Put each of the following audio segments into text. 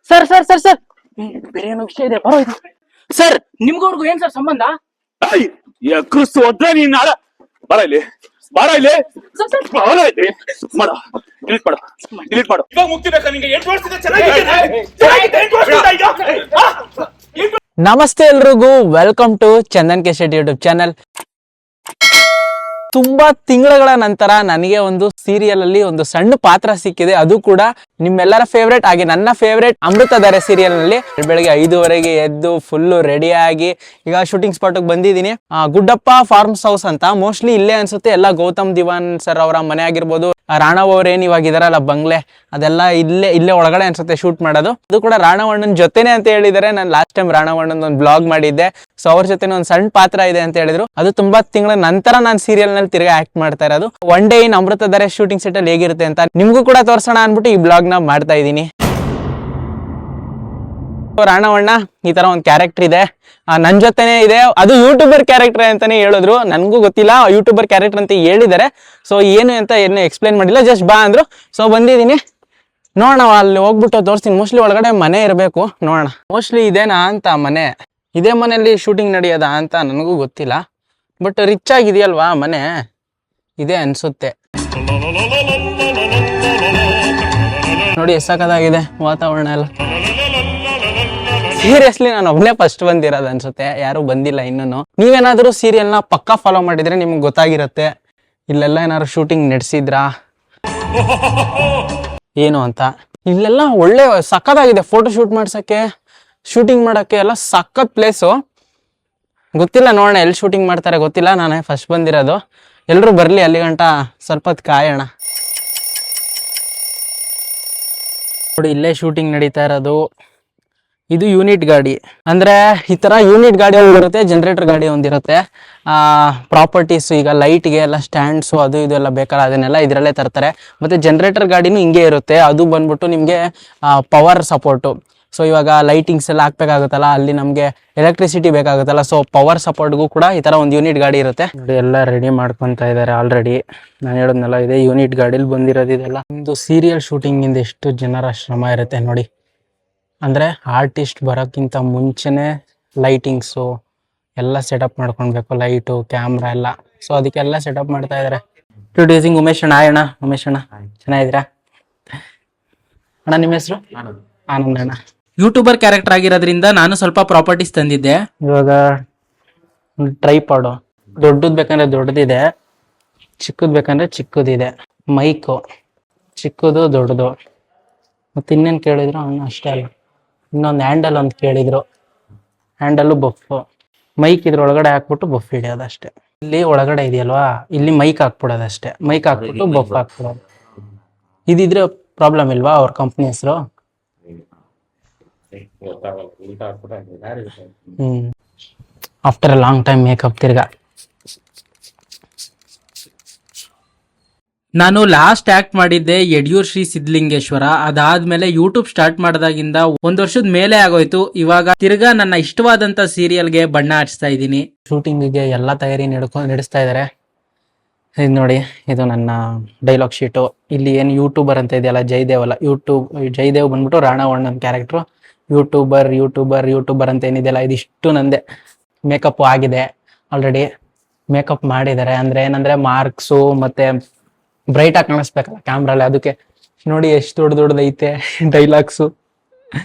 Sir sir sir sir ಬೇರೆ ಏನೋ ವಿಷಯ ಇದೆ ಬರೋಯ್ತು ಸರ್. ನಿಮ್ಗೂ ಅವ್ರಿಗೂ ಏನ್ ಸರ್ ಸಂಬಂಧ? ಕ್ರಿಸ್ತು ಒದ್ರೆ ನೀನ್ ನಾಳ ಬರ ಇಲ್ಲಿ ಬರ ಇಲ್ಲಿ ಬರ ಇಲ್ಲಿ ಮಾಡ ಡಿಲೀಟ್ ಮಾಡು ಡಿಲೀಟ್ ಮಾಡು. ಇವಾಗ ಮುಕ್ತಿ ಬೇಕಾ ನಿಂಗೆ? 8 ವರ್ಷದಿಂದ ಚೆನ್ನಾಗಿದೆ. ನಮಸ್ತೆ ಎಲ್ರಿಗೂ, welcome to Chandan K Shetty YouTube channel. ತುಂಬಾ ತಿಂಗಳ ನಂತರ ನನಗೆ ಒಂದು ಸೀರಿಯಲ್ ಅಲ್ಲಿ ಒಂದು ಸಣ್ಣ ಪಾತ್ರ ಸಿಕ್ಕಿದೆ, ಅದು ಕೂಡ ನಿಮ್ಮೆಲ್ಲರ ಫೇವ್ರೇಟ್ ಆಗಿ ನನ್ನ ಫೇವ್ರೇಟ್ ಅಮೃತಧಾರೆ ಸೀರಿಯಲ್ ನಲ್ಲಿ. ಬೆಳಗ್ಗೆ 5:30 ಎದ್ದು ಫುಲ್ ರೆಡಿ ಆಗಿ ಈಗ ಶೂಟಿಂಗ್ ಸ್ಪಾಟ್ ಬಂದಿದ್ದೀನಿ. ಗುಡ್ಡಪ್ಪ ಫಾರ್ಮ್ಸ್ ಹೌಸ್ ಅಂತ, ಮೋಸ್ಟ್ಲಿ ಇಲ್ಲೇ ಅನ್ಸುತ್ತೆ. ಎಲ್ಲ ಗೌತಮ್ ದಿವಾನ್ ಸರ್ ಅವರ ಮನೆ ಆಗಿರ್ಬೋದು, ರಾಣವ್ ಅವ್ರೇನ್ ಇವಾಗ ಇದಾರಲ್ಲ ಬಂಗ್ಲೆ, ಅದೆಲ್ಲ ಇಲ್ಲೇ ಒಳಗಡೆ ಅನ್ಸುತ್ತೆ ಶೂಟ್ ಮಾಡೋದು. ಅದು ಕೂಡ ರಾಣವಣ್ಣನ್ ಜೊತೆನೆ ಅಂತ ಹೇಳಿದಾರೆ. ನಾನು ಲಾಸ್ಟ್ ಟೈಮ್ ರಾಣವಣ್ಣನ್ ಒಂದು ಬ್ಲಾಗ್ ಮಾಡಿದ್ದೆ, ಸೊ ಅವ್ರ ಜೊತೆ ಒಂದು ಸಣ್ಣ ಪಾತ್ರ ಇದೆ ಅಂತ ಹೇಳಿದ್ರು. ಅದು ತುಂಬಾ ತಿಂಗಳ ನಂತರ ನಾನು ಸೀರಿಯಲ್ ನಲ್ಲಿ ತಿರ್ಗಾ ಆಕ್ಟ್ ಮಾಡ್ತಾ ಇರೋದು. One day in Amruthadhaare shooting set ಅಲ್ಲಿ ಹೇಗಿರುತ್ತೆ ಅಂತ ನಿಮ್ಗೂ ಕೂಡ ತೋರ್ಸೋಣ ಅನ್ಬಿಟ್ಟು ಈ ಬ್ಲಾಗ್ ನ ಮಾಡ್ತಾ ಇದ್ದೀನಿ. ರಾಣವಣ್ಣ ಈ ತರ ಒಂದು ಕ್ಯಾರೆಕ್ಟರ್ ಇದೆ, ನನ್ ಜೊತೆನೆ ಇದೆ. ಅದು ಯೂಟ್ಯೂಬರ್ ಕ್ಯಾರೆಕ್ಟರ್ ಅಂತಾನೆ ಹೇಳಿದ್ರು, ನನ್ಗೂ ಗೊತ್ತಿಲ್ಲ ಯೂಟ್ಯೂಬರ್ ಕ್ಯಾರೆಕ್ಟರ್ ಅಂತ ಹೇಳಿದ್ದಾರೆ. ಸೊ ಏನು ಅಂತ ಏನು ಎಕ್ಸ್ಪ್ಲೈನ್ ಮಾಡಿಲ್ಲ, ಜಸ್ಟ್ ಬಾ ಅಂದ್ರು. ಸೊ ಬಂದಿದ್ದೀನಿ, ನೋಡೋಣ ಅಲ್ಲಿ ಹೋಗ್ಬಿಟ್ಟು ತೋರಿಸ್ತೀನಿ. ಮೋಸ್ಟ್ಲಿ ಒಳಗಡೆ ಮನೆ ಇರಬೇಕು, ನೋಡೋಣ. ಮೋಸ್ಟ್ಲಿ ಇದೇನಾ ಅಂತ ಮನೆ, ಇದೇ ಮನೆಯಲ್ಲಿ ಶೂಟಿಂಗ್ ನಡೆಯೋದಾ ಅಂತ ನನಗೂ ಗೊತ್ತಿಲ್ಲ. ಬಟ್ ರಿಚ್ ಆಗಿದೆಯಲ್ವಾ ಮನೆ, ಇದೆ ಅನ್ಸುತ್ತೆ. ನೋಡಿ ಎಷ್ಟು ಸಖತ್ತಾಗಿದೆ ವಾತಾವರಣ ಎಲ್ಲ. ಸೀರಿಯಸ್ಲಿ ನಾನು ಒಬ್ಬನೇ ಫಸ್ಟ್ ಬಂದಿರೋದು ಅನ್ಸುತ್ತೆ, ಯಾರು ಬಂದಿಲ್ಲ ಇನ್ನೂ. ನೀವೇನಾದ್ರೂ ಸೀರಿಯಲ್ ನ ಪಕ್ಕಾ ಫಾಲೋ ಮಾಡಿದ್ರೆ ನಿಮ್ಗೆ ಗೊತ್ತಾಗಿರುತ್ತೆ ಇಲ್ಲೆಲ್ಲ ಏನಾದ್ರು ಶೂಟಿಂಗ್ ನಡೆಸಿದ್ರಾ ಏನು ಅಂತ. ಇಲ್ಲೆಲ್ಲ ಒಳ್ಳೆ ಸಖತ್ತಾಗಿದೆ ಫೋಟೋ ಶೂಟ್ ಮಾಡ್ಸಕ್ಕೆ, ಶೂಟಿಂಗ್ ಮಾಡಕ್ಕೆ ಎಲ್ಲ ಸಖತ್ ಪ್ಲೇಸು. ಗೊತ್ತಿಲ್ಲ, ನೋಡೋಣ ಎಲ್ಲಿ ಶೂಟಿಂಗ್ ಮಾಡ್ತಾರೆ ಗೊತ್ತಿಲ್ಲ, ನಾನೇ ಫಸ್ಟ್ ಬಂದಿರೋದು. ಎಲ್ರು ಬರ್ಲಿ ಅಲ್ಲಿ ಗಂಟ ಸ್ವಲ್ಪ ಹೊತ್ತು ಕಾಯೋಣ. ನೋಡಿ ಇಲ್ಲೇ ಶೂಟಿಂಗ್ ನಡೀತಾ ಇರೋದು. ಇದು ಯೂನಿಟ್ ಗಾಡಿ, ಅಂದ್ರೆ ಈ ತರ ಯೂನಿಟ್ ಗಾಡಿ ಒಂದಿರುತ್ತೆ, ಜನರೇಟರ್ ಗಾಡಿ ಒಂದಿರುತ್ತೆ. ಪ್ರಾಪರ್ಟೀಸ್ ಈಗ ಲೈಟ್ಗೆ ಎಲ್ಲ ಸ್ಟ್ಯಾಂಡ್ಸು ಅದು ಇದು ಎಲ್ಲ ಬೇಕಲ್ಲ, ಅದನ್ನೆಲ್ಲ ಇದರಲ್ಲೇ ತರ್ತಾರೆ. ಮತ್ತೆ ಜನರೇಟರ್ ಗಾಡಿನೂ ಹಿಂಗೆ ಇರುತ್ತೆ, ಅದು ಬಂದ್ಬಿಟ್ಟು ನಿಮಗೆ ಪವರ್ ಸಪೋರ್ಟು. ಸೊ ಇವಾಗ ಲೈಟಿಂಗ್ಸ್ ಎಲ್ಲ ಹಾಕ್ಬೇಕಾಗುತ್ತಲ್ಲ, ಅಲ್ಲಿ ನಮಗೆ ಎಲೆಕ್ಟ್ರಿಸಿಟಿ ಬೇಕಾಗುತ್ತಲ್ಲ, ಸೊ ಪವರ್ ಸಪೋರ್ಟ್ಗೂ ಕೂಡ ಈ ತರ ಒಂದು ಯೂನಿಟ್ ಗಾಡಿ ಇರುತ್ತೆ. ನೋಡಿ ಎಲ್ಲ ರೆಡಿ ಮಾಡ್ಕೊತಾ ಇದ್ದಾರೆ ಆಲ್ರೆಡಿ. ನಾನು ಹೇಳೋದ್ನೆಲ್ಲ ಇದೆ ಯೂನಿಟ್ ಗಾಡಿಲಿ ಬಂದಿರೋದು ಇದೆಲ್ಲ. ಒಂದು ಸೀರಿಯಲ್ ಶೂಟಿಂಗ್ ಇಂದ ಎಷ್ಟು ಜನರ ಶ್ರಮ ಇರುತ್ತೆ ನೋಡಿ. ಅಂದ್ರೆ ಆರ್ಟಿಸ್ಟ್ ಬರೋಕ್ಕಿಂತ ಮುಂಚೆನೆ ಲೈಟಿಂಗ್ಸು ಎಲ್ಲ ಸೆಟಪ್ ಮಾಡ್ಕೊಳ್ಬೇಕು, ಲೈಟು ಕ್ಯಾಮ್ರಾ ಎಲ್ಲ. ಸೊ ಅದಕ್ಕೆಲ್ಲ ಸೆಟಪ್ ಮಾಡ್ತಾ ಇದ್ದಾರೆ. ಪ್ರೊಡ್ಯೂಸಿಂಗ್ ಉಮೇಶ್ ಅಣ್ಣ. ಅಣ್ಣ ಉಮೇಶ್ ಅಣ್ಣ ಚೆನ್ನಾಗಿದ್ದೀರಾ ಅಣ್ಣ? ನಿಮ್ಮ ಹೆಸರು? ಆನಂದ್ ಅಣ್ಣ. ಯೂಟ್ಯೂಬರ್ ಕ್ಯಾರೆಕ್ಟರ್ ಆಗಿರೋದ್ರಿಂದ ನಾನು ಸ್ವಲ್ಪ ಪ್ರಾಪರ್ಟೀಸ್ ತಂದಿದ್ದೆ. ಇವಾಗ ಟ್ರೈಪಾಡು ದೊಡ್ಡದ್ ಬೇಕಂದ್ರೆ ದೊಡ್ಡದಿದೆ, ಚಿಕ್ಕದ್ ಬೇಕಂದ್ರೆ ಚಿಕ್ಕದಿದೆ. ಮೈಕು ಚಿಕ್ಕದು ದೊಡ್ಡದು. ಮತ್ತೆ ಇನ್ನೇನು ಕೇಳಿದ್ರು ಅಣ್ಣ? ಅಷ್ಟೇ ಅಲ್ಲ, ಇನ್ನೊಂದು ಹ್ಯಾಂಡಲ್ ಅಂತ ಕೇಳಿದ್ರು. Handle buff. ಮೈಕ್ ಇದ್ರೊಳಗಡೆ ಹಾಕ್ಬಿಟ್ಟು ಬಫ್ ಹಿಡಿಯೋದು ಅಷ್ಟೇ. ಇಲ್ಲಿ ಒಳಗಡೆ ಇದೆಯಲ್ವಾ, ಇಲ್ಲಿ ಮೈಕ್ ಹಾಕ್ಬಿಡೋದು ಅಷ್ಟೇ. ಮೈಕ್ ಹಾಕ್ಬಿಟ್ಟು ಬಫ್ ಹಾಕ್ಬಿಡೋದು. ಇದಿದ್ರೆ ಪ್ರಾಬ್ಲಮ್ ಇಲ್ವಾ ಅವ್ರ ಕಂಪ್ನಿ ಹೆಸರು? After a long time makeup ತಿರ್ಗಾ. ನಾನು ಲಾಸ್ಟ್ ಆಕ್ಟ್ ಮಾಡಿದ್ದೆ ಯಡಿಯೂರ್ ಶ್ರೀ ಸಿದ್ಧಲಿಂಗೇಶ್ವರ. ಅದಾದ್ಮೇಲೆ ಯೂಟ್ಯೂಬ್ ಸ್ಟಾರ್ಟ್ ಮಾಡಿದಾಗಿಂದ 1 ವರ್ಷದ ಮೇಲೆ ಆಗೋಯ್ತು. ಇವಾಗ ತಿರ್ಗಾ ನನ್ನ ಇಷ್ಟವಾದಂತ ಸೀರಿಯಲ್ಗೆ ಬಣ್ಣ ಹಚ್ತಾ ಇದ್ದೀನಿ. ಶೂಟಿಂಗಿಗೆ ಎಲ್ಲ ತಯಾರಿ ನಡೆಸ್ತಾ ಇದ್ದಾರೆ. ಇದು ನೋಡಿ, ಇದು ನನ್ನ ಡೈಲಾಗ್ ಶೀಟು. ಇಲ್ಲಿ ಏನು ಯೂಟ್ಯೂಬರ್ ಅಂತ ಇದೆಯಲ್ಲ, ಜಯದೇವ್ ಅಲ್ಲ, ಜಯದೇವ್ ಬಂದ್ಬಿಟ್ಟು ರಾಣವಣ್ಣನ ಕ್ಯಾರೆಕ್ಟ್ರು. ಯೂಟ್ಯೂಬರ್ ಅಂತ ಏನಿದೆಯಲ್ಲ, ಇದಿಷ್ಟು ನಂದೆ. ಮೇಕಪ್ ಆಗಿದೆ ಆಲ್ರೆಡಿ, ಮೇಕಪ್ ಮಾಡಿದ್ದಾರೆ. ಅಂದ್ರೆ ಏನಂದ್ರೆ ಮಾರ್ಕ್ಸು ಮತ್ತೆ ಬ್ರೈಟ್ ಆಗಿ ಕಾಣಿಸ್ಬೇಕಲ್ಲ ಕ್ಯಾಮ್ರಲ್ಲಿ, ಅದಕ್ಕೆ ನೋಡಿ ಎಷ್ಟು ದೊಡ್ಡದೈತೆ ಡೈಲಾಗ್ಸು.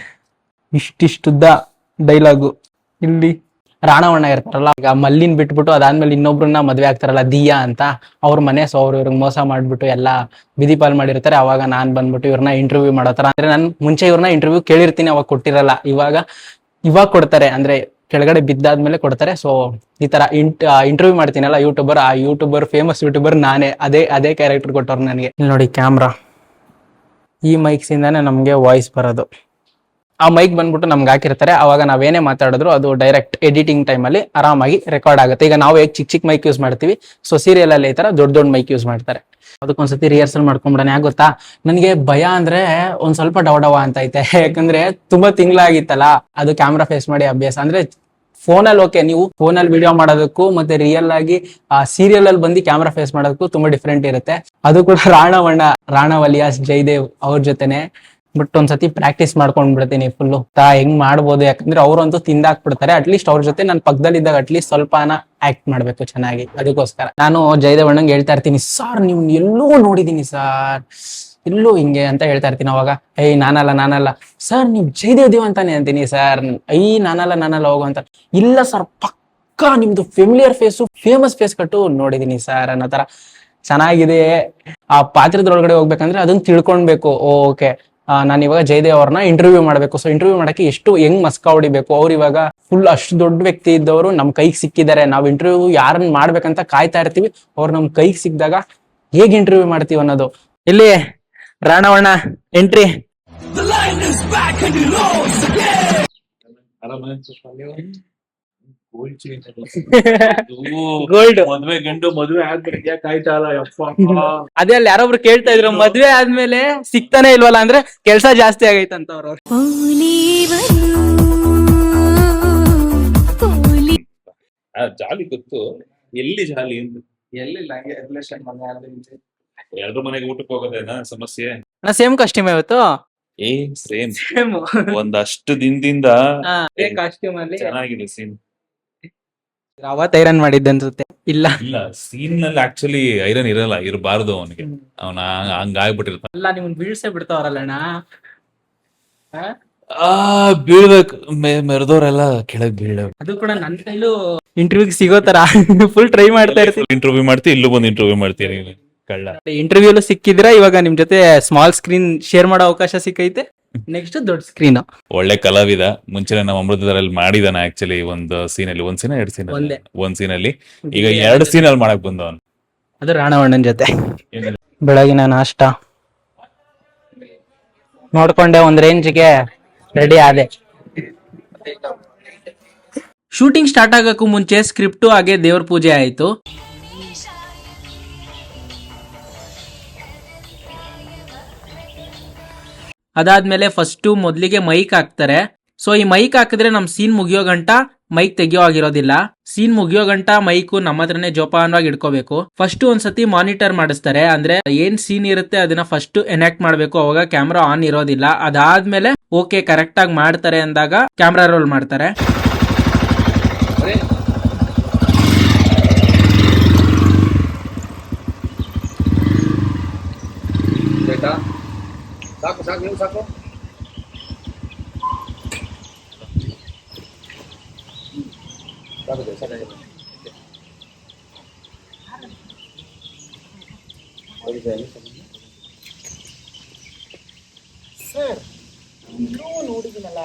ಇಷ್ಟಿಷ್ಟುದ್ದ ಡೈಲಾಗು. ಇಲ್ಲಿ ರಾಣವಣ್ಣ ಇರ್ತಾರಲ್ಲ, ಈಗ ಮಲ್ಲಿನ್ ಬಿಟ್ಬಿಟ್ಟು ಅದಾದ್ಮೇಲೆ ಇನ್ನೊಬ್ರನ್ನ ಮದ್ವೆ ಆಗ್ತಾರಲ್ಲ ದಿಯಾ ಅಂತ, ಅವ್ರ ಮನೆ. ಸೊ ಅವ್ರು ಇವ್ರಿಗೆ ಮೋಸ ಮಾಡ್ಬಿಟ್ಟು ಎಲ್ಲ ಬಿದಿಪಾಲ್ ಮಾಡಿರ್ತಾರೆ. ಅವಾಗ ನಾನ್ ಬಂದ್ಬಿಟ್ಟು ಇವ್ರನ್ನ ಇಂಟರ್ವ್ಯೂ ಮಾಡೋ ತರ, ಅಂದ್ರೆ ನಾನು ಮುಂಚೆ ಇವ್ರನ್ನ ಇಂಟರ್ವ್ಯೂ ಕೇಳಿರ್ತೀನಿ, ಅವಾಗ ಕೊಟ್ಟಿರಲ್ಲ. ಇವಾಗ ಕೊಡ್ತಾರೆ, ಅಂದ್ರೆ ಕೆಳಗಡೆ ಬಿದ್ದಾದ್ಮೇಲೆ ಕೊಡ್ತಾರೆ. ಸೊ ಈ ತರ ಇಂಟರ್ವ್ಯೂ ಮಾಡ್ತೀನಲ್ಲ ಯೂಟ್ಯೂಬರ್, ಆ ಯೂಟ್ಯೂಬರ್ ಫೇಮಸ್ ಯೂಟ್ಯೂಬರ್ ನಾನೇ. ಅದೇ ಕ್ಯಾರೆಕ್ಟರ್ ಕೊಟ್ಟವ್ರು ನನಗೆ. ಇಲ್ಲಿ ನೋಡಿ ಕ್ಯಾಮ್ರಾ, ಈ ಮೈಕ್ಸ್ ಇಂದಾನೆ ನಮ್ಗೆ ವಾಯ್ಸ್ ಬರೋದು. ಆ ಮೈಕ್ ಬಂದ್ಬಿಟ್ಟು ನಮ್ಗೆ ಹಾಕಿರ್ತಾರೆ, ಅವಾಗ ನಾವೇನೇ ಮಾತಾಡಿದ್ರು ಅದು ಡೈರೆಕ್ಟ್ ಎಡಿಟಿಂಗ್ ಟೈಮಲ್ಲಿ ಆರಾಮಾಗಿ ರೆಕಾರ್ಡ್ ಆಗುತ್ತೆ. ಈಗ ನಾವು ಹೇಗೆ ಚಿಕ್ಕ ಮೈಕ್ ಯೂಸ್ ಮಾಡ್ತೀವಿ, ಸೊ ಸೀರಿಯಲ್ ಅಲ್ಲಿ ಈ ತರ ದೊಡ್ಡ ಮೈಕ್ ಯೂಸ್ ಮಾಡ್ತಾರೆ. ಅದಕ್ಕೊಂದ್ಸತಿ ರಿಹರ್ಸಲ್ ಮಾಡ್ಕೊಂಡ್ಬಿಡೋಣ. ಯಾಕೆ ಗೊತ್ತಾ, ನನಗೆ ಭಯ ಅಂದ್ರೆ ಒಂದ್ ಸ್ವಲ್ಪ ಡವ ಅಂತ ಐತೆ. ಯಾಕಂದ್ರೆ ತುಂಬಾ ತಿಂಗಳಾಗಿತ್ತಲ್ಲ ಅದು ಕ್ಯಾಮ್ರಾ ಫೇಸ್ ಮಾಡಿ ಅಭ್ಯಾಸ. ಅಂದ್ರೆ ಫೋನಲ್ಲಿ ಓಕೆ, ನೀವು ಫೋನಲ್ಲಿ ವಿಡಿಯೋ ಮಾಡೋದಕ್ಕೂ ಮತ್ತೆ ರಿಯಲ್ ಆಗಿ ಸೀರಿಯಲ್ ಅಲ್ಲಿ ಬಂದು ಕ್ಯಾಮ್ರಾ ಫೇಸ್ ಮಾಡೋದಕ್ಕೂ ತುಂಬಾ ಡಿಫ್ರೆಂಟ್ ಇರುತ್ತೆ. ಅದು ಕೂಡ ರಾಣವ್ ಅಲಿಯಾಸ್ ಜಯದೇವ್ ಅವ್ರ ಜೊತೆನೆ ಬಟ್ ಒಂದ್ಸತಿ ಪ್ರಾಕ್ಟೀಸ್ ಮಾಡ್ಕೊಂಡ್ಬಿಡ್ತೀನಿ ಫುಲ್ಲು ಹೆಂಗ್ ಮಾಡ್ಬೋದು, ಯಾಕಂದ್ರೆ ಅವ್ರಂತೂ ತಿಂದಾಕ್ಬಿಡ್ತಾರೆ. ಅಟ್ಲೀಸ್ಟ್ ಅವ್ರ ಜೊತೆ ನಾನು ಪಕ್ಕದಲ್ಲಿದ್ದಾಗ ಅಟ್ಲೀಸ್ಟ್ ಸ್ವಲ್ಪನ ಆಕ್ಟ್ ಮಾಡ್ಬೇಕು ಚೆನ್ನಾಗಿ. ಅದಕ್ಕೋಸ್ಕರ ನಾನು ಜಯದೇವಣ್ಣಂಗೆ ಹೇಳ್ತಾ ಇರ್ತೀನಿ, ಸರ್ ನಿಮ್ ಎಲ್ಲೋ ನೋಡಿದೀನಿ ಸರ್, ಎಲ್ಲೋ ಹಿಂಗೆ ಅಂತ ಹೇಳ್ತಾ ಇರ್ತೀನಿ. ಅವಾಗ ನಾನಲ್ಲ ಸರ್ ನೀವ್ ಜಯದೇವ್ ದೇವ್ ಅಂತಾನೆ ಅಂತೀನಿ ಸರ್. ನಾನಲ್ಲ ಹೋಗು ಅಂತ. ಇಲ್ಲ ಸರ್ ಪಕ್ಕಾ ನಿಮ್ದು ಫೆಮಿಲಿಯರ್ ಫೇಸು, ಫೇಮಸ್ ಫೇಸ್ ಕಟ್ಟು ನೋಡಿದೀನಿ ಸರ್ ಅನ್ನೋ ತರ. ಚೆನ್ನಾಗಿದೆ. ಆ ಪಾತ್ರದೊಳಗಡೆ ಹೋಗ್ಬೇಕಂದ್ರೆ ಅದನ್ನ ತಿಳ್ಕೊಳ್ಬೇಕು. ಓಕೆ ನಾನು ಇವಾಗ ಜಯದೇವ್ ಅವ್ರನ್ನ ಇಂಟರ್ವ್ಯೂ ಮಾಡ್ಬೇಕು. ಸೊ ಇಂಟರ್ವ್ಯೂ ಮಾಡಕ್ಕೆ ಹೆಂಗ್ ಮಸ್ಕ ಹೊಡಿಬೇಕು. ಅವ್ರು ಇವಾಗ ಫುಲ್ ಅಷ್ಟು ದೊಡ್ಡ ವ್ಯಕ್ತಿ ಇದ್ದವರು ನಮ್ ಕೈಗೆ ಸಿಕ್ಕಿದ್ದಾರೆ. ನಾವು ಇಂಟರ್ವ್ಯೂ ಯಾರನ್ನ ಮಾಡ್ಬೇಕಂತ ಕಾಯ್ತಾ ಇರ್ತೀವಿ. ಅವ್ರು ನಮ್ ಕೈಗೆ ಸಿಕ್ಕಿದಾಗ ಹೇಗ್ ಇಂಟರ್ವ್ಯೂ ಮಾಡ್ತೀವಿ ಅನ್ನೋದು. ಇಲ್ಲಿ ರಾಣವಣ್ಣ ಎಂಟ್ರಿ. ಗೋಲ್ಡ್ ಮದ್ವೆ ಗಂಡು ಮದ್ವೆ ಆದ್ಮೇಲೆ ಕಾಯ್ತಾಳ ಯಪ್ಪ. ಅದೇ ಅಲ್ಲಿ ಯಾರೊಬ್ರು ಕೇಳ್ತಾ ಇದ್ರು, ಮದ್ವೆ ಆದ್ಮೇಲೆ ಸಿಗ್ತಾನೆ ಇಲ್ವಲ್ಲ ಅಂದ್ರೆ ಕೆಲ್ಸ ಜಾಸ್ತಿ ಆಗೈತಂತ ಅವ್ರು. ಜಾಲಿ ಗೊತ್ತು, ಎಲ್ಲಿ ಜಾಲಿ ಅಂತ ಎಲ್ಲಿಲ್ಲ ಎಲ್ರ ಮನೆಗೆ ಊಟಕ್ಕೆ ಹೋಗೋದೇನಾ ಸಮಸ್ಯೆ? ಸೇಮ್ ಕಾಸ್ಟ್ಯೂಮ್ ಇವತ್ತು. ಸೇಮ್ ಸೇಮ್ ಒಂದಷ್ಟು ದಿನದಿಂದ ಕಾಸ್ಟ್ಯೂಮ್ ಅಲ್ಲಿ ಚೆನ್ನಾಗಿದೆ ಸೀನ್. ಅವತ್ ಐರನ್ ಮಾಡಿದ್ದೆ ಅನ್ಸುತ್ತೆ. ಇಲ್ಲ ಸೀನ್ ನಲ್ಲಿ ಆಕ್ಚುಲಿ ಐರನ್ ಇರಲ್ಲ, ಇರಬಾರ್ದು ಅವನಿಗೆ. ಅವನ ಹಂಗಾಗ್ಬಿಟ್ಟಿರ್ತಾನ. ಅಲ್ಲ ನಿಮ್ಗೆ ಬೀಳ್ಸೆ ಬಿಡ್ತಾವ್ರಲ್ಲಣ್ಣ. ಬೀಳ್ಬೇಕು, ಮೆರೆದವ್ರೆಲ್ಲ ಕೆಳಗ್ ಬೀಳ್ಬೇಕು. ಅದು ಕೂಡ ನನ್ನ ಕೈಲೂ ಇಂಟರ್ವ್ಯೂಗೆ ಸಿಗೋ ತರ ಫುಲ್ ಟ್ರೈ ಮಾಡ್ತಾ ಇರ್ತೀನಿ. ಇಂಟರ್ವ್ಯೂ ಮಾಡ್ತಿ, ಇಲ್ಲೂ ಬಂದು ಇಂಟರ್ವ್ಯೂ ಮಾಡ್ತೀನಿ ಕಳ್ಳ. ಇಂಟರ್ವ್ಯೂಲು ಸಿಕ್ಕಿದ್ರ, ಇವಾಗ ನಿಮ್ ಜೊತೆ ಸ್ಮಾಲ್ ಸ್ಕ್ರೀನ್ ಶೇರ್ ಮಾಡೋ ಅವಕಾಶ ಸಿಕ್ಕೈತೆ. ನೆಕ್ಸ್ಟ್ ದೊಡ್ಡ ಸ್ಕ್ರೀನ್. ಒಳ್ಳೆ ಕಲಾವಿದ. ಮುಂಚೆ ನಮ್ಮ ಅಮೃತದಲ್ಲಿ ಮಾಡಿದಾನ ಆಕ್ಚುಲಿ ಒಂದು ಸೀನಲ್ಲಿ, ಒಂದ್ ಸೀನ್ ಎರಡು ಸೀನ್, ಒಂದ್ ಸೀನಲ್ಲಿ. ಈಗ 2 ಸೀನಲ್ಲಿ ಮಾಡಕ್ ಬಂದವನು. ಅದು ರಾಣವಣ್ಣನ್ ಜೊತೆ. ಬೆಳಗಿನ ನಾಷ್ಟ ನೋಡ್ಕೊಂಡೆ, ಒಂದ್ ರೇಂಜ್ಗೆ ರೆಡಿ ಆದೆ. ಶೂಟಿಂಗ್ ಸ್ಟಾರ್ಟ್ ಆಗಕ್ಕೂ ಮುಂಚೆ ಸ್ಕ್ರಿಪ್ಟು ಹಾಗೆ ದೇವ್ರ ಪೂಜೆ ಆಯ್ತು. ಅದಾದ್ಮೇಲೆ ಫಸ್ಟು ಮೊದ್ಲಿಗೆ ಮೈಕ್ ಹಾಕ್ತಾರೆ. ಸೊ ಈ ಮೈಕ್ ಹಾಕಿದ್ರೆ ನಮ್ ಸೀನ್ ಮುಗಿಯೋ ಗಂಟ ಮೈಕ್ ತೆಗಿಯೋ ಆಗಿರೋದಿಲ್ಲ. ಸೀನ್ ಮುಗಿಯೋ ಗಂಟ ಮೈಕು ನಮ್ಮ ಹತ್ರನೇ ಜೋಪಾನವಾಗಿ ಇಟ್ಕೋಬೇಕು. ಫಸ್ಟ್ ಒಂದ್ಸತಿ ಮಾನಿಟರ್ ಮಾಡಿಸ್ತಾರೆ. ಅಂದ್ರೆ ಏನ್ ಸೀನ್ ಇರುತ್ತೆ ಅದನ್ನ ಫಸ್ಟ್ ಎನಾಕ್ಟ್ ಮಾಡ್ಬೇಕು. ಅವಾಗ ಕ್ಯಾಮ್ರಾ ಆನ್ ಇರೋದಿಲ್ಲ. ಅದಾದ್ಮೇಲೆ ಓಕೆ ಕರೆಕ್ಟ್ ಆಗಿ ಮಾಡ್ತಾರೆ ಅಂದಾಗ ಕ್ಯಾಮ್ರಾ ರೋಲ್ ಮಾಡ್ತಾರೆ. ಸಾಕು ನೀವು ಸಾಕು. ಸರ್ ನೋಡಿದ್ದೀನಲ್ಲ.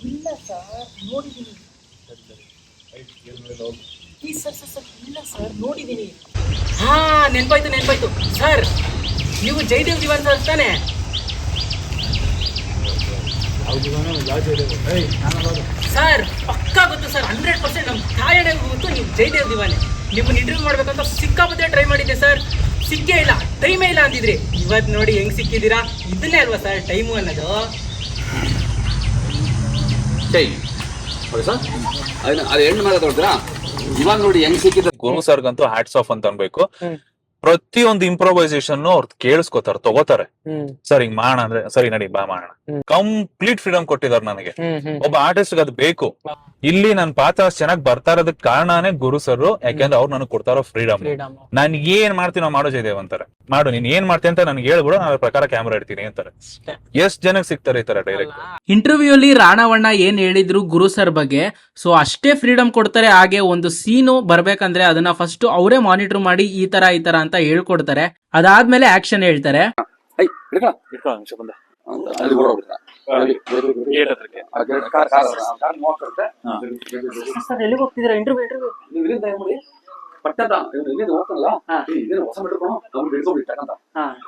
ಇಲ್ಲ ಸರ್ ನೋಡಿದ್ದೀನಿ. ಇಲ್ಲ ಸರ್ ನೋಡಿದ್ದೀನಿ. ಹಾ ನೆನ್ಪಾಯ್ತು ಸರ್, ನೀವು ಜಯದೇವ್ ದಿವಾನ್ ಸರ್ ತಾನೆ? ಸರ್ ಪಕ್ಕಾ ಗೊತ್ತು ಸರ್, 100% ನಮ್ ತಾಯಣೆ ಗೊತ್ತು ನೀವು ಜಯದೇವ್ ದಿವಾನೆ. ನಿಮ್ಮನ್ನ ಇಂಟರ್ವ್ಯೂ ಮಾಡ್ಬೇಕಂತ ಸಿಕ್ಕಾಪಟ್ಟೆ ಟ್ರೈ ಮಾಡಿದ್ದೆ ಸರ್, ಸಿಕ್ಕೇ ಇಲ್ಲ, ಟೈಮೇ ಇಲ್ಲ ಅಂದಿದ್ರಿ. ಇವತ್ತು ನೋಡಿ ಹೆಂಗ್ ಸಿಕ್ಕಿದ್ದೀರಾ. ಇದನ್ನೇ ಅಲ್ವಾ ಸರ್ ಟೈಮು ಅನ್ನೋದು. ಅದು ಹೆಣ್ಣು ಮೇಲೆ ತೊಗೊಳ್ತೀರಾ? ಇವಾಗ ನೋಡಿ ಹೆಂಗ್ ಸಿಕ್ಕಿದ. ಗುರು ಸರ್ಗಂತೂ ಹ್ಯಾಟ್ಸ್ ಆಫ್ ಅಂತ ಅನ್ಬೇಕು. ಪ್ರತಿಯೊಂದು ಇಂಪ್ರೊವೈಸೇಷನ್ ಅವ್ರು ಕೇಳಿಸ್ಕೊತಾರೆ, ತಗೋತಾರೆ. ಸರ್ ಹಿಂಗ್ ಮಾಡೋಣ ಅಂದ್ರೆ ಸರಿ ನಡಿ ಬಾ ಮಾಡೋಣ. ಕಂಪ್ಲೀಟ್ ಫ್ರೀಡಮ್ ಕೊಟ್ಟಿದ್ದಾರೆ ನನಗೆ. ಒಬ್ಬ ಆರ್ಟಿಸ್ಟ್ ಅದು ಬೇಕು. ಇಲ್ಲಿ ನನ್ ಪಾತ್ರ ಚೆನ್ನಾಗಿ ಬರ್ತಾ ಇರೋದಕ್ಕೆ ಕಾರಣನೇ ಗುರು ಸರ್. ಯಾಕೆಂದ್ರೆ ಅವ್ರು ನನಗೆ ಕೊಡ್ತಾರೋ ಫ್ರೀಡಮ್. ನಾನ್ ಏನ್ ಮಾಡ್ತೀನೋ ಮಾಡೋ ಜಯದೇವ್ ಅಂತಾರೆ. ಮಾಡು ನೀನ್ ಏನ್ ಮಾಡ್ತೀನಿ ಅಂತ ನನ್ಗೆ ಹೇಳ್ಬಿಡು, ನಾನು ಅದ್ರ ಪ್ರಕಾರ ಕ್ಯಾಮ್ರಾ ಇಡ್ತೀನಿ ಅಂತಾರೆ. ಎಷ್ಟ್ ಜನಕ್ಕೆ ಸಿಗ್ತಾರೆ ಈ ತರ ಡೈರೆಕ್ಟ್. ಇಂಟರ್ವ್ಯೂ ಅಲ್ಲಿ ರಾಣವಣ್ಣ ಏನ್ ಹೇಳಿದ್ರು ಗುರು ಸರ್ ಬಗ್ಗೆ, ಸೊ ಅಷ್ಟೇ ಫ್ರೀಡಮ್ ಕೊಡ್ತಾರೆ. ಹಾಗೆ ಒಂದು ಸೀನು ಬರ್ಬೇಕಂದ್ರೆ ಅದನ್ನ ಫಸ್ಟ್ ಅವರೇ ಮಾನಿಟರ್ ಮಾಡಿ ಈ ತರ ಅಂತ ಹೇಳ್ಕೊಡ್ತಾರೆ. ಅದಾದ್ಮೇಲೆ ಆಕ್ಷನ್ ಹೇಳ್ತಾರೆ.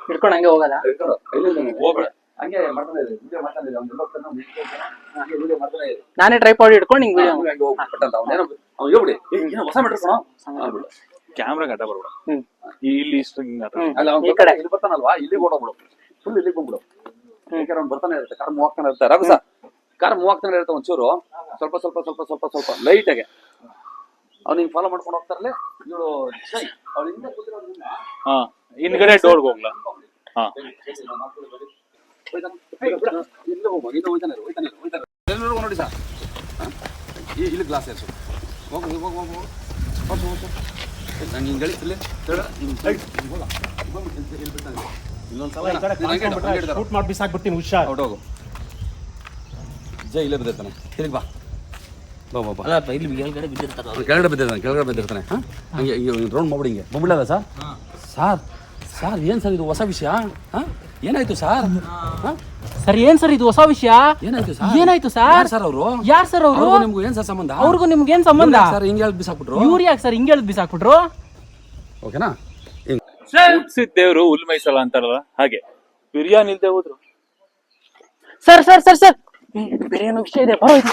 ಹಿಡ್ಕೊಂಡು ಹಂಗೆ ಹೋಗದ. ನಾನೇ ಟ್ರೈಪಾಡ್ ಹಿಡ್ಕೊಂಡು ಹಿಂಗ್ ಕ್ಯಾಮ್ರಾ ಗಡ್ಡ ಬರ್ಬಿಡ ಇಲ್ಲಿ ಇಷ್ಟು ಬರ್ತಾನಲ್ವಾ, ಇಲ್ಲಿ ಫುಲ್ ಇಲ್ಲಿ ಬಂದ್ಬಿಡು. ಯಾಕಂದ್ರೆ ಅವ್ನು ಬರ್ತಾನೆ ಇರುತ್ತೆ, ಕಾರ್ ಮೂವ್ ಆಗ್ತಾನೆ ಇರುತ್ತೆ. ರಘು ಸರ್ ಕಾರ್ ಮೂವ್ ಆಗ್ತಾನೆ ಇರುತ್ತೆ, ಒಂಚೂರು ಸ್ವಲ್ಪ ಸ್ವಲ್ಪ ಸ್ವಲ್ಪ ಸ್ವಲ್ಪ ಸ್ವಲ್ಪ ಲೈಟ್ ಆಗಿ ಅವ್ನು ಹಿಂಗ್ ಫಾಲೋ ಮಾಡ್ಕೊಂಡು ಹೋಗ್ತಾರಲ್ಲ ಇವಳು ಜೈ ಅವಳು ಹಿಂದೆ ಕೂತಿರೋದ್ರಿಂದ ಹಿಂದ್ಗಡೆ ಡೋರ್ಗೆ ಹೋಗ್ಲಾ? ಹಾ ಇಲ್ಲ ಹೋಗ್ತಾನೆ ಎಲ್ಲರಿಗೂ ನೋಡಿ ಸರ್ ಇಲ್ಲಿ ಗ್ಲಾಸ್ ಏರ್ಸು ಹೋಗು ಹೋಗು ಹೋಗು ಹೋಗು ನಂಗೆ ಹಿಂಗೆ ಗಳಿಸಿಲ್ಲ ಶೂಟ್ ಮಾಡಿ ಬಿಸಾಕ್ಬಿಡ್ತೀನಿ ಹುಷಾರ್. ಹೊರಟೋಗು ಜೈ ಇಲ್ಲೇ ಬಿದ್ದಿರ್ತಾನೆ, ತಿರುಗಿ ಬಾ ಬಾ ಬಾ ಬಾ ಕೆಳಗಡೆ ಬಿದ್ದಿರ್ತಾನೆ. ಹಾಂ ಹಂಗೆ ರೌಂಡ್ ಮಾಡ್ಬಿಡಿ, ಹಿಂಗೆ ಬಂದ್ಬಿಡಲ್ಲ ಸರ್. ಸರ್ ಏನು ಸರ್ ಇದು ಹೊಸ ವಿಷಯ? ಹಾಂ ಏನಾಯ್ತು ಸರ್? ಹಾಂ ಸರ್ ಏನ್ ಸರ್ ಇದು ಹೊಸ ವಿಷಯ? ಏನಾಯ್ತು ಸರ್? ಏನಾಯ್ತು ಸರ್? ಸರ್ ಅವರು ಯಾರು ಸರ್ ಅವರು? ನಿಮ್ಗೂ ಏನ್ ಸರ್ ಸಂಬಂಧ? ಅವ್ರಿಗೂ ನಿಮ್ಗೆ ಏನ್ ಸಂಬಂಧ ಸರ್? ಹಿಂಗೆ ಹೇಳಿ ಬಿಸಾಕ್ಬಿಟ್ರು. ಇವ್ರು ಯಾಕೆ ಸರ್ ಹಿಂಗೆ ಹೇಳಿ ಬಿಸಾಕ್ಬಿಟ್ರು? ಓಕೆನಾ? ದೇವ್ರು ಹುಲ್ ಮೈಸಲ್ಲ ಅಂತಾರಲ್ಲ ಹಾಗೆ ಬಿರಿಯಾನಿ ಇಲ್ದೆ ಹೋದ್ರು. ಸರ್ ಸರ್ ಸರ್ ಸರ್ ಬೇರೆ ಏನೋ ವಿಷಯ ಇದೆ, ಬರೋ ಇದು.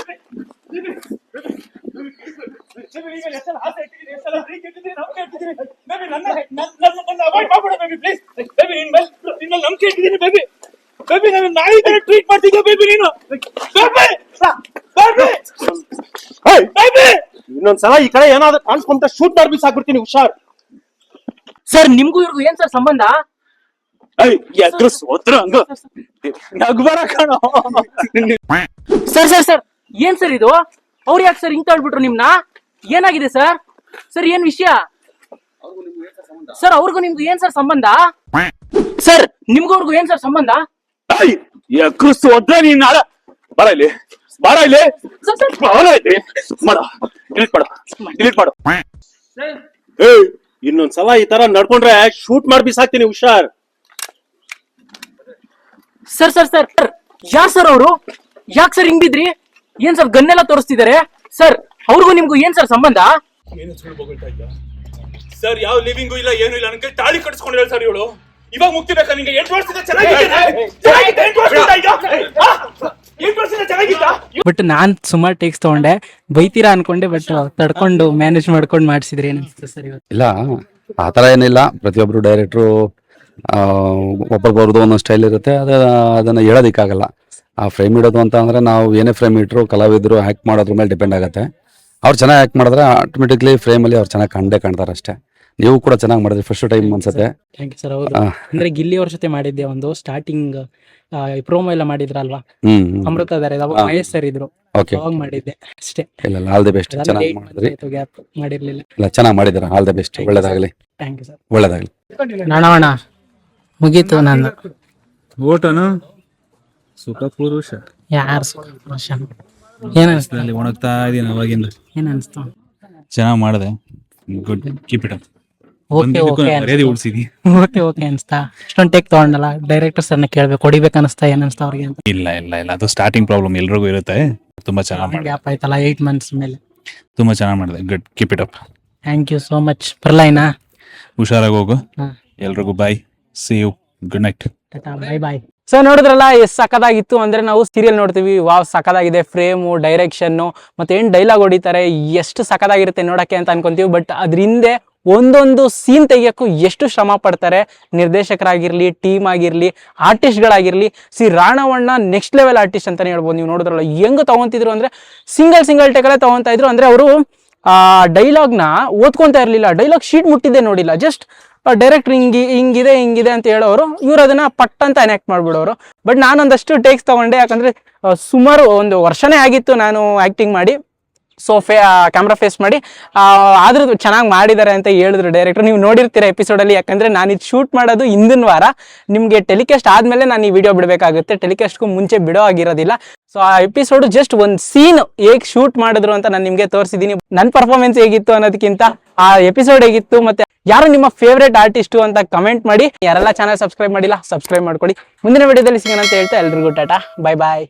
ಇನ್ನೊಂದ್ಸಲ ಈ ಕಡೆ ಏನಾದ್ರು ಕಾಣಿಸ್ಕೊಂತ ಶೂಟ್ ಮಾಡಿ ಬಿಸಾಕ್ಬಿಡ್ತೀನಿ ಹುಷಾರ್. ಸರ್ ನಿಮ್ಗೂ ಇವ್ರಿಗೂ ಏನ್ ಸರ್ ಸಂಬಂಧ? ಸರ್ ಸರ್ ಸರ್ ಏನ್ ಸರ್ ಇದು? ಅವ್ರು ಯಾಕೆ ಸರ್ ಹಿಂಗ್ ತಳ್ಬಿಟ್ರು ನಿಮ್ನ? ಏನಾಗಿದೆ ಸರ್? ಸರ್ ಏನ್ ವಿಷಯ ಸರ್? ಅವ್ರಿಗೂ ನಿಮ್ಗೂ ಏನ್ ಸರ್ ಸಂಬಂಧ ಸರ್? ನಿಮ್ಗೂ ಅವ್ರಿಗೂ ಏನ್ ಸರ್ ಸಂಬಂಧ? ನೀನ್ ನಾಳೆ ಬರ ಇಲ್ಲಿ ಡಿಲೀಟ್ ಮಾಡು. ಇನ್ನೊಂದ್ಸಲ ಈ ತರ ನಡ್ಕೊಂಡ್ರೆ ಶೂಟ್ ಮಾಡಿ ಬಿಸಾಕ್ತೀನಿ ಹುಷಾರ್. ಸರ್ ಸರ್ ಸರ್ ಯಾರ್ ಸರ್ ಅವರು? ಯಾಕೆ ಸರ್ ಹಿಂಗ್ ಬಿದ್ರಿ? ಏನ್ ಸರ್ ಗನ್ನೆಲ್ಲ ತೋರಿಸ್ತಿದಾರೆ ಸರ್? ಅವ್ರಿಗೂ ನಿಮ್ಗೂ ಏನ್ ಸರ್ ಸಂಬಂಧ? ಸರ್ ಯಾವ ಲಿವಿಂಗು ಇಲ್ಲ ಏನು ಇಲ್ಲ, ನನಗೆ ತಾಳಿ ಕಟ್ಸ್ಕೊಂಡಿಲ್ಲ ಸರ್ ಇವಳು. ಇವಾಗ ಮುಕ್ತಿ ಬೇಕಾ ನಿಂಗೆ? 8 ವರ್ಷದಿಂದ ಬಟ್ ನಾನ್ ಸುಮಾರು ಟೇಕ್ಸ್ ತಗೊಂಡೆ, ಬೈತೀರಾ ಅನ್ಕೊಂಡೆ, ಬಟ್ ತಡ್ಕೊಂಡು ಮ್ಯಾನೇಜ್ ಮಾಡ್ಕೊಂಡು ಮಾಡಿಸಿದ್ರಿ. ಏನಿಸ್ತು ಸರ್ ಇವತ್ತು? ಇಲ್ಲ ಆ ಥರ ಏನಿಲ್ಲ. ಪ್ರತಿಯೊಬ್ಬರು ಡೈರೆಕ್ಟ್ರು ಒಬ್ಬೊಬ್ಬರದ್ದು ಒಂದೊಂದು ಸ್ಟೈಲ್ ಇರುತ್ತೆ. ಅದನ್ನು ಹೇಳೋದಕ್ಕಾಗಲ್ಲ. ಆ ಫ್ರೇಮ್ ಇಡೋದು ಅಂತ ಅಂದರೆ ನಾವು ಏನೇ ಫ್ರೇಮ್ ಇಟ್ಟರು ಕಲಾವಿದರು ಆ್ಯಕ್ಟ್ ಮಾಡೋದ್ರ ಮೇಲೆ ಡಿಪೆಂಡ್ ಆಗುತ್ತೆ. ಅವ್ರು ಚೆನ್ನಾಗಿ ಆ್ಯಕ್ಟ್ ಮಾಡಿದ್ರೆ ಆಟೋಮೆಟಿಕ್ಲಿ ಫ್ರೇಮಲ್ಲಿ ಅವ್ರು ಚೆನ್ನಾಗಿ ಕಾಣ್ತಾರೆ ಅಷ್ಟೇ. ನೀವು ಕೂಡ ಚೆನ್ನಾಗಿ ಮಾಡಿದ್ರಿ ಫಸ್ಟ್ ಟೈಮ್ ಅನ್ಸುತ್ತೆ. Thank you sir. ಹೌದು, ಅಂದ್ರೆ ಗಿಲ್ಲಿ ಅವ್ರ ಜೊತೆ ಮಾಡಿದ್ದೆ ಒಂದು ಸ್ಟಾರ್ಟಿಂಗ್ ಪ್ರೋಮೋ ಎಲ್ಲ ಮಾಡಿದ್ರಲ್ವಾ, ಅಮೃತಧಾರೆ, ಅವಾಗ ಮಹೇಶ್ ಸರ್ ಇದ್ರು, ಓಕೆ ಅವಾಗ ಮಾಡಿದ್ದೆ ಅಷ್ಟೇ. ಇಲ್ಲ ಆಲ್ ದಿ ಬೆಸ್ಟ್, ಚೆನ್ನಾಗಿ ಮಾಡಿದ್ರಿ. ಗ್ಯಾಪ್ ಮಾಡಿರ್ಲಿಲ್ಲ. ಇಲ್ಲ ಚೆನ್ನಾಗಿ ಮಾಡಿದ್ರ, ಆಲ್ ದಿ ಬೆಸ್ಟ್, ಒಳ್ಳೇದಾಗಲಿ. Thank you sir. ಒಳ್ಳೇದಾಗಲಿ. ನಾಣವಣ ಮುಗೀತು ನಂದು ಓಟನು ಸುಖ ಪುರುಷ. ಯಾರು ಸುಖ ಪುರುಷ? ಏನ್ ಅನ್ಸ್ತು? ಒಣಗ್ತಾ ಇದೀನಿ ಅವಾಗಿಂದ. ಏನ್ ಅನ್ಸ್ತು? ಚೆನ್ನಾಗಿ ಮಾಡಿದೆ. Good, keep it up. Okay okay ಮರ್ಯಾದೆ ಉಳಿಸಿದಿ. ಓಕೆ ಓಕೆ ಅನ್ಸ್ತಾ? ಇಷ್ಟೊಂದು ಟೇಕ್ ತಗೊಂಡಲ್ಲ, ಡೈರೆಕ್ಟರ್ ಸರ್ನ ಕೇಳ್ಬೇಕು, ಹೊಡಿಬೇಕು ಅನಿಸ್ತಾ? ಏನ್ ಅನ್ಸ್ತಾ ಅವ್ರಿಗೆ ಅಂತ? ಇಲ್ಲ ಇಲ್ಲ ಇಲ್ಲ, ಅದು ಸ್ಟಾರ್ಟಿಂಗ್ ಪ್ರಾಬ್ಲಮ್ ಎಲ್ರಿಗೂ ಇರುತ್ತೆ. ತುಂಬಾ ಚೆನ್ನಾಗಿ ಮಾಡಿದೆ. ಗ್ಯಾಪ್ ಆಯ್ತಲ್ಲ 8 months ಮೇಲೆ. ತುಂಬಾ ಚೆನ್ನಾಗಿ ಮಾಡಿದೆ. Good, keep it up. Thank you so much. ಬರ್ಲಾಯ್ನಾ? ಹುಷಾರಾಗಿ ಹೋಗು. ಎಲ್ರಿಗೂ bye, see you, good night. Bye bye. So ನೋಡಿದ್ರಲ್ಲ ಎಷ್ಟು ಸಖತ್ತಾಗಿತ್ತು. ಅಂದ್ರೆ ನಾವು ಸೀರಿಯಲ್ ನೋಡ್ತೀವಿ, ವಾವ್ ಸಖತ್ತಾಗಿದೆ, ಫ್ರೇಮು, ಡೈರೆಕ್ಷನ್ನು, ಮತ್ತೆ ಏನ್ ಡೈಲಾಗ್ ಹೊಡಿತಾರೆ, ಎಷ್ಟು ಸಖತ್ತಾಗಿರುತ್ತೆ ನೋಡಕ್ಕೆ ಅಂತ ಅನ್ಕೊಂತೀವಿ. ಬಟ್ ಅದ್ರ ಹಿಂದೆ ಒಂದೊಂದು ಸೀನ್ ತೆಗಿಯೋಕ್ಕೂ ಎಷ್ಟು ಶ್ರಮ ಪಡ್ತಾರೆ ನಿರ್ದೇಶಕರಾಗಿರ್ಲಿ, ಟೀಮ್ ಆಗಿರ್ಲಿ, ಆರ್ಟಿಸ್ಟ್ಗಳಾಗಿರ್ಲಿ. ರಾಣವಣ್ಣ ನೆಕ್ಸ್ಟ್ ಲೆವೆಲ್ ಆರ್ಟಿಸ್ಟ್ ಅಂತಾನೆ ಹೇಳ್ಬೋದು. ನೀವು ನೋಡಿದ್ರಲ್ಲ ಹೆಂಗ್ ತಗೊಂತಿದ್ರು ಅಂದ್ರೆ ಸಿಂಗಲ್ ಟೇಕಲ್ಲೇ ತಗೊಂತಾ ಇದ್ರು. ಅಂದ್ರೆ ಅವರು ಆ ಡೈಲಾಗ್ನ ಓದ್ಕೊಂತಾ ಇರ್ಲಿಲ್ಲ, ಡೈಲಾಗ್ ಶೀಟ್ ಮುಟ್ಟಿದ್ದೆ ನೋಡಿಲ್ಲ, ಜಸ್ಟ್ ಡೈರೆಕ್ಟ್ ಹಿಂಗಿದೆ ಅಂತ ಹೇಳೋರು, ಇವ್ರು ಅದನ್ನ ಪಟ್ ಅಂತ ಎನಾಕ್ಟ್ ಮಾಡ್ಬಿಡೋರು. ಬಟ್ ನಾನೊಂದಷ್ಟು ಟೇಕ್ಸ್ ತಗೊಂಡೆ, ಯಾಕಂದ್ರೆ ಸುಮಾರು 1 ವರ್ಷನೇ ಆಗಿತ್ತು ನಾನು ಆಕ್ಟಿಂಗ್ ಮಾಡಿ. ಸೊ ಕ್ಯಾಮ್ರಾ ಫೇಸ್ ಮಾಡಿ ಆದ್ರೂ ಚೆನ್ನಾಗಿ ಮಾಡಿದ್ದಾರೆ ಅಂತ ಹೇಳಿದ್ರು ಡೈರೆಕ್ಟರ್. ನೀವು ನೋಡಿರ್ತೀರ ಎಪಿಸೋಡಲ್ಲಿ, ಯಾಕಂದ್ರೆ ನಾನು ಇದು ಶೂಟ್ ಮಾಡೋದು ಹಿಂದಿನ ವಾರ. ನಿಮಗೆ ಟೆಲಿಕಾಸ್ಟ್ ಆದ್ಮೇಲೆ ನಾನು ಈ ವಿಡಿಯೋ ಬಿಡಬೇಕಾಗುತ್ತೆ, ಟೆಲಿಕಾಸ್ಟ್ಗೂ ಮುಂಚೆ ಬಿಡೋ ಆಗಿರೋದಿಲ್ಲ. ಸೊ ಆ ಎಪಿಸೋಡ್ ಜಸ್ಟ್ ಒಂದು ಸೀನ್ ಹೇಗೆ ಶೂಟ್ ಮಾಡಿದ್ರು ಅಂತ ನಾನು ನಿಮಗೆ ತೋರಿಸಿದ್ದೀನಿ. ನನ್ನ ಪರ್ಫಾರ್ಮೆನ್ಸ್ ಹೇಗಿತ್ತು ಅನ್ನೋದಕ್ಕಿಂತ ಆ ಎಪಿಸೋಡ್ ಹೇಗಿತ್ತು, ಮತ್ತೆ ಯಾರು ನಿಮ್ಮ ಫೇವ್ರೇಟ್ ಆರ್ಟಿಸ್ಟು ಅಂತ ಕಮೆಂಟ್ ಮಾಡಿ. ಯಾರೆಲ್ಲ ಚಾನಲ್ ಸಬ್ಸ್ಕ್ರೈಬ್ ಮಾಡಿಲ್ಲ, ಸಬ್ಸ್ಕ್ರೈಬ್ ಮಾಡ್ಕೊಳ್ಳಿ. ಮುಂದಿನ ವಿಡಿಯೋದಲ್ಲಿ ಸಿಗೋಣ ಅಂತ ಹೇಳ್ತಾ ಎಲ್ರಿಗೂ ಟಾಟಾ, ಬಾಯ್ ಬಾಯ್.